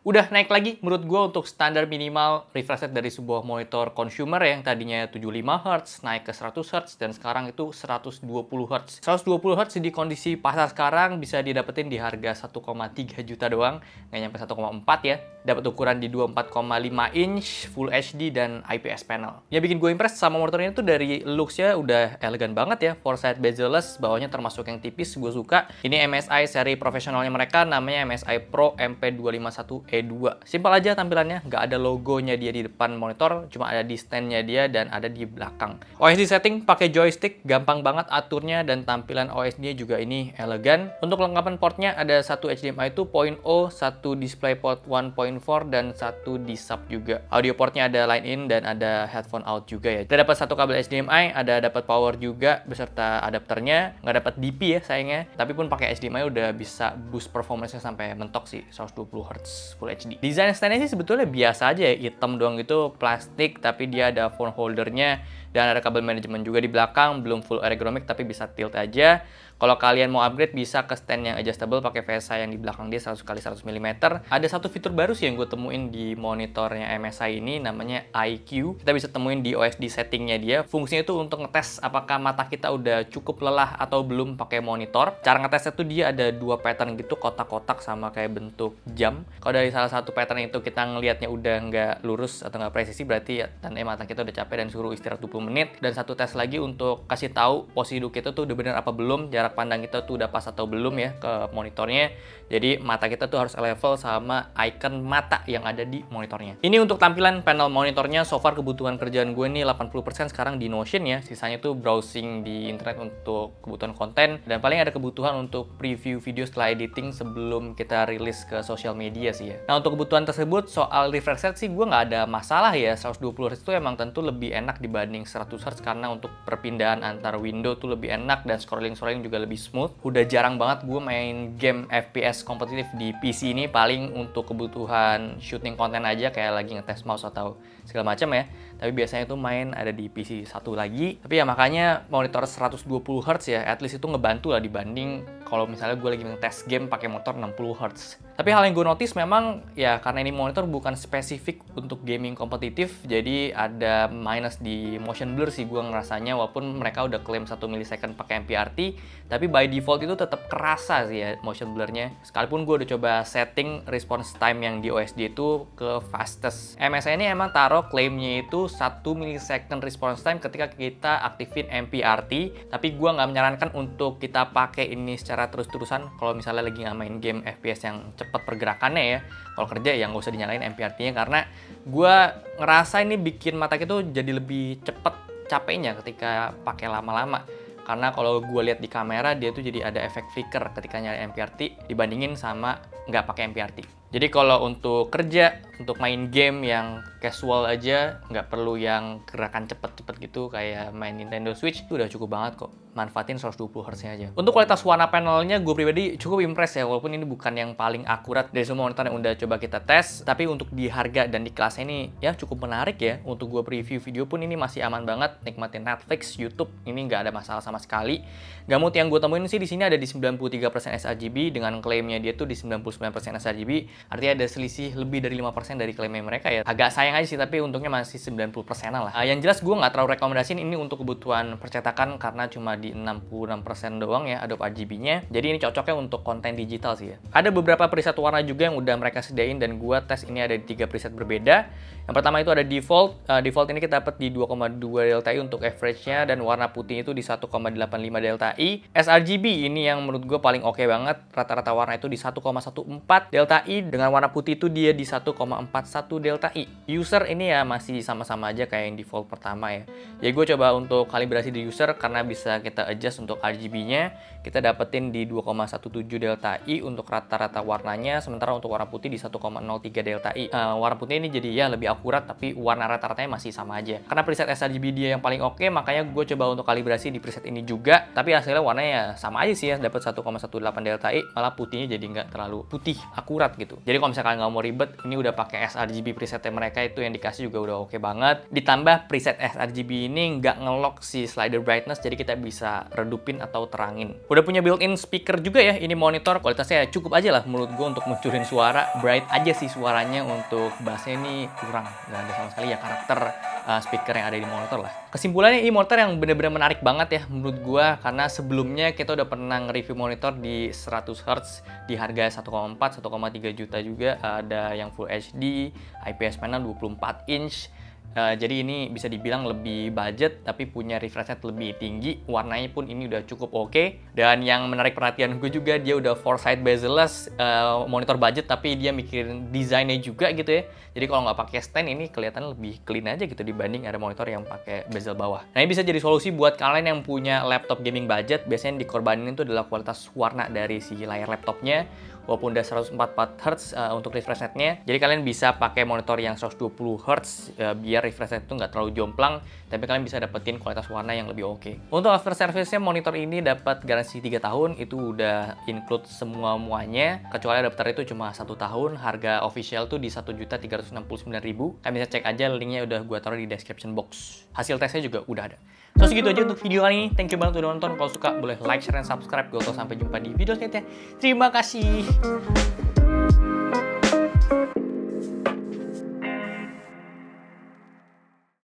Udah naik lagi menurut gue untuk standar minimal refresh rate dari sebuah monitor consumer yang tadinya 75 Hz naik ke 100 Hz dan sekarang itu 120 Hz. 120 Hz di kondisi pasar sekarang bisa didapetin di harga 1,3 juta doang, nggak nyampe 1,4 ya. Dapat ukuran di 24,5 inch, Full HD dan IPS panel. Ya bikin gue impress sama monitor ini tuh dari looks-nya udah elegan banget ya. Foresight bezel-less, bawahnya termasuk yang tipis, gue suka. Ini MSI seri profesionalnya mereka, namanya MSI Pro MP251E2. Simpel aja tampilannya, nggak ada logonya dia di depan monitor, cuma ada di stand-nya dia dan ada di belakang. OSD setting pakai joystick, gampang banget aturnya dan tampilan OSD juga ini elegan. Untuk kelengkapan portnya ada satu HDMI 2.0, satu DisplayPort 1.4 dan satu di-sub juga. Audio portnya ada line in dan ada headphone out juga ya. Kita dapat satu kabel HDMI, ada dapat power juga beserta adapternya. Nggak dapat DP ya sayangnya, tapi pun pakai HDMI udah bisa boost performance-nya sampai mentok sih, 120 Hz Full HD. Desain stand-nya sih sebetulnya biasa aja ya, hitam doang gitu, plastik, tapi dia ada phone holdernya dan ada kabel manajemen juga di belakang, belum full ergonomic tapi bisa tilt aja. Kalau kalian mau upgrade bisa ke stand yang adjustable pakai VESA yang di belakang dia 100x100 mm. Ada satu fitur baru sih yang gue temuin di monitornya MSI ini, namanya IQ. Kita bisa temuin di OSD settingnya dia. Fungsinya itu untuk ngetes apakah mata kita udah cukup lelah atau belum pakai monitor. Cara ngetesnya tuh dia ada dua pattern gitu, kotak-kotak sama kayak bentuk jam. Kalau dari salah satu pattern itu kita ngelihatnya udah nggak lurus atau nggak presisi, berarti ya tanda mata kita udah capek dan suruh istirahat 20 menit. Dan satu tes lagi untuk kasih tahu posisi duduk kita tuh udah bener apa belum, jarak pandang kita tuh udah pas atau belum ya ke monitornya. Jadi mata kita tuh harus level sama icon mata yang ada di monitornya. Ini untuk tampilan panel monitornya. So far kebutuhan kerjaan gue nih 80% sekarang di Notion ya. Sisanya tuh browsing di internet untuk kebutuhan konten. Dan paling ada kebutuhan untuk preview video setelah editing sebelum kita rilis ke sosial media sih ya. Nah untuk kebutuhan tersebut soal refresh rate sih gue nggak ada masalah ya. 120 Hz itu emang tentu lebih enak dibanding 100 Hz karena untuk perpindahan antar window tuh lebih enak dan scrolling juga lebih smooth. Udah jarang banget gue main game FPS kompetitif di PC ini, paling untuk kebutuhan shooting konten aja kayak lagi ngetes mouse atau segala macam ya. Tapi biasanya tuh main ada di PC satu lagi. Tapi ya makanya monitor 120 Hz ya, at least itu ngebantu lah dibanding kalau misalnya gue lagi ngetes game pakai motor 60 Hz. Tapi hal yang gue notice memang ya karena ini monitor bukan spesifik untuk gaming kompetitif, jadi ada minus di motion blur sih gue ngerasanya, walaupun mereka udah klaim 1 millisecond pakai MPRT, tapi by default itu tetap kerasa sih ya motion blurnya. Sekalipun gue udah coba setting response time yang di OSD itu ke fastest. MSI ini emang taruh klaimnya itu 1 millisecond response time ketika kita aktifin MPRT, tapi gue nggak menyarankan untuk kita pakai ini secara terus-terusan kalau misalnya lagi nggak main game FPS yang cepat pergerakannya ya. Kalau kerja ya nggak usah dinyalain MPRT-nya, karena gue ngerasa ini bikin mata kita jadi lebih cepet capeknya ketika pakai lama-lama. Karena kalau gue lihat di kamera dia tuh jadi ada efek flicker ketika nyalain MPRT dibandingin sama nggak pakai MPRT. Jadi kalau untuk kerja, untuk main game yang casual aja, nggak perlu yang gerakan cepet-cepet gitu kayak main Nintendo Switch, itu udah cukup banget kok. Manfaatin 120 Hz aja. Untuk kualitas warna panelnya gue pribadi cukup impress ya, walaupun ini bukan yang paling akurat dari semua monitor yang udah coba kita tes, tapi untuk di harga dan di kelasnya ini ya cukup menarik ya. Untuk gue preview video pun ini masih aman banget, nikmatin Netflix, YouTube, ini nggak ada masalah sama sekali. Gamut yang gue temuin sih di sini ada di 93% sRGB dengan klaimnya dia tuh di 99% sRGB. Artinya ada selisih lebih dari 5% dari klaimnya mereka ya. Agak sayang aja sih, tapi untungnya masih 90%-an lah. Yang jelas gue nggak terlalu rekomendasiin ini untuk kebutuhan percetakan karena cuma di 66% doang ya Adobe RGB-nya. Jadi ini cocoknya untuk konten digital sih ya. Ada beberapa preset warna juga yang udah mereka sediain dan gue tes ini ada di 3 preset berbeda. Yang pertama itu ada default. Default ini kita dapat di 2,2 dpi untuk average-nya dan warna putih itu di 1,85 dpi. sRGB ini yang menurut gue paling oke banget. Rata-rata warna itu di 1,14 dpi dengan warna putih itu dia di 1,41 dpi. User ini ya masih sama-sama aja kayak yang default pertama ya. Jadi gue coba untuk kalibrasi di user karena bisa kita adjust untuk RGB-nya. Kita dapetin di 2,17 dpi untuk rata-rata warnanya, sementara untuk warna putih di 1,03 dpi. Warna putih ini jadi ya lebih akurat, tapi warna rata-ratanya masih sama aja. Karena preset sRGB dia yang paling oke, makanya gue coba untuk kalibrasi di preset ini juga. Tapi hasilnya warnanya sama aja sih ya, dapat 1,18 dpi, malah putihnya jadi nggak terlalu putih akurat gitu. Jadi kalau misalkan nggak mau ribet, ini udah pakai sRGB presetnya mereka, itu yang dikasih juga udah oke banget. Ditambah preset sRGB ini nggak nge-lock si slider brightness, jadi kita bisa redupin atau terangin. Udah punya built-in speaker juga ya, ini monitor kualitasnya cukup aja lah menurut gue untuk munculin suara. Bright aja sih suaranya, untuk bassnya ini kurang, nggak ada sama sekali ya karakter speaker yang ada di monitor lah. Kesimpulannya ini monitor yang bener-bener menarik banget ya menurut gue, karena sebelumnya kita udah pernah nge-review monitor di 100 Hz di harga 1,4, 1,3 juta juga, ada yang Full HD, IPS panel 24 inch. Jadi ini bisa dibilang lebih budget tapi punya refresh rate lebih tinggi, warnanya pun ini udah cukup oke. Dan yang menarik perhatian gue juga, dia udah 4-side bezel-less, monitor budget tapi dia mikirin desainnya juga gitu ya. Jadi kalau nggak pakai stand ini kelihatan lebih clean aja gitu dibanding ada monitor yang pakai bezel bawah. Nah ini bisa jadi solusi buat kalian yang punya laptop gaming budget. Biasanya yang dikorbanin itu adalah kualitas warna dari si layar laptopnya. Walaupun udah 144 Hz untuk refresh rate-nya, jadi kalian bisa pakai monitor yang 120 Hz biar refresh rate itu nggak terlalu jomplang, tapi kalian bisa dapetin kualitas warna yang lebih oke. Untuk after service-nya, monitor ini dapat garansi 3 tahun, itu udah include semuanya, kecuali adapter itu cuma 1 tahun. Harga official tuh di 1.369.000. Kalian bisa cek aja, linknya udah gua taruh di description box. Hasil tesnya juga udah ada. So segitu aja untuk video kali ini. Thank you banget udah nonton. Kalau suka boleh like, share, dan subscribe. Gue sampai jumpa di video selanjutnya. Terima kasih.